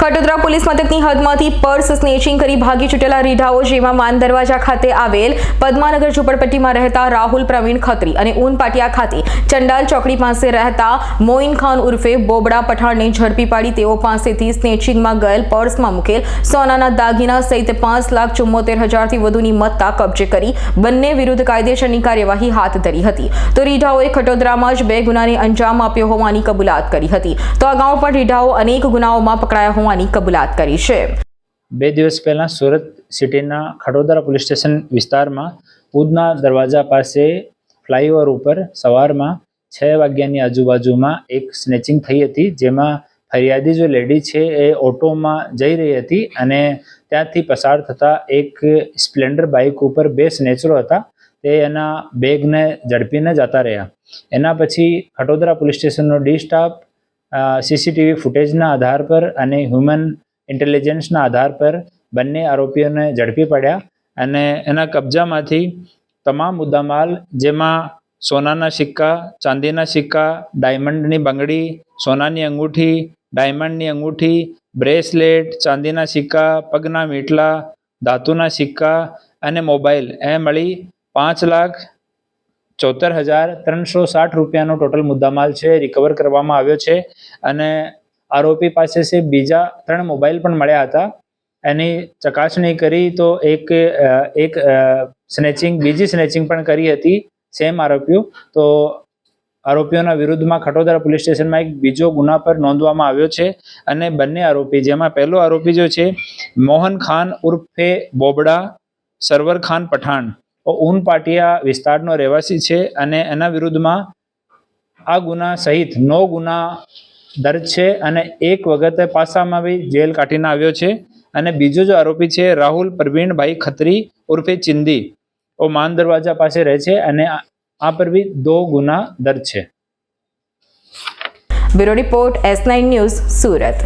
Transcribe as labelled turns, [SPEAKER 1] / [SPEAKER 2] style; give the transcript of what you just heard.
[SPEAKER 1] Khatodara police મથકની હદમાંથી purse snatching કરી ભાગી છૂટેલા રીઢાઓ જેમાં માન દરવાજા ખાતે આવેલ પદ્માનગર ઝુંપડપટ્ટીમાં રહેતા રાહુલ પ્રવીણ ખત્રી અને ઊન પાટિયા ખાતે ચંડાલ ચોકડી પાસે રહેતા મોઇન ખાન ઉર્ફે બોબડા પઠાણને ઝડપી પાડી તેઓ પાસેથી સ્નેચિંગમાં ગયેલ પર્સમાં મૂકેલ સોનાના દાગીના સહિત 5,74,000થી વધુની મત્તા કબજે કરી બંને વિરુદ્ધ કાયદેસરની કાર્યવાહી હાથ ધરી હતી। તો રીઢાઓએ ખટોદરામાં જ 2 ગુનાને અંજામ આપ્યો હોવાની કબૂલાત કરી હતી। તો અગાઉ પણ રીઢાઓ અનેક ગુનાઓમાં પકડાયા હોવાની કબૂલાત કરી છે।
[SPEAKER 2] 2 દિવસ પહેલા સુરત સિટીના ખટોદરા પોલીસ સ્ટેશન વિસ્તારમાં ઉદના દરવાજા પાસે ફ્લાયઓવર ઉપર સવારમાં 6 વાગ્યાની આજુબાજુમાં એક સ્નેચિંગ થઈ હતી, જેમાં ફરિયાદી જો લેડી છે એ ઓટોમાં જઈ રહી હતી અને ત્યાંથી પસાર થતા એક સ્પ્લેન્ડર બાઇક ઉપર 2 સ્નેચરો હતા, તે એના બેગને ઝડપીને જતા રહ્યા। એના પછી ખટોદરા પોલીસ સ્ટેશનનો ડી સ્ટાફ સીસીટીવી ફૂટેજના આધાર પર અને હ્યુમન ઇન્ટેલિજન્સના આધાર પર બંને આરોપીઓને ઝડપી પડ્યા અને એના કબજામાંથી તમામ મુદ્દામાલ, જેમાં સોનાના સિક્કા, ચાંદીના સિક્કા, ડાયમંડની બંગડી, સોનાની અંગૂઠી, ડાયમંડની અંગૂઠી, બ્રેસલેટ, ચાંદીના સિક્કા, પગના મીટલા, ધાતુના સિક્કા અને મોબાઈલ એ મળી 5,74,360 રૂપિયાનો ટોટલ મુદ્દામાલ છે રિકવર કરવામાં આવ્યો છે અને આરોપી પાસે બીજા 3 મોબાઈલ પણ મળ્યા હતા। એની ચકાસણી કરી તો બીજી સ્નેચિંગ પણ કરી હતી સેમ આરોપીઓ। તો આરોપીઓના વિરુદ્ધમાં ખટોદરા પોલીસ સ્ટેશનમાં એક બીજો ગુના પર નોંધવામાં આવ્યો છે અને બંને આરોપી, જેમાં પહેલો આરોપી જો છે મોહન ખાન ઉર્ફે બોબડા સરવર ખાન પઠાણ, ઊન પાટિયા વિસ્તારનો રહેવાસી છે અને એના વિરુદ્ધમાં આ ગુના સહિત 9 ગુના દર્જ છે અને 1 વખત પાસામાં બી જેલ કાઢીને આવ્યો છે। અને બીજો જો આરોપી છે રાહુલ પ્રવીણભાઈ ખત્રી ઉર્ફે ચિંદી, માન દરવાજા પાસે રહે છે અને આ પર બી 2 ગુના દર્જ છે।
[SPEAKER 1] Bureau report S9 news, Surat.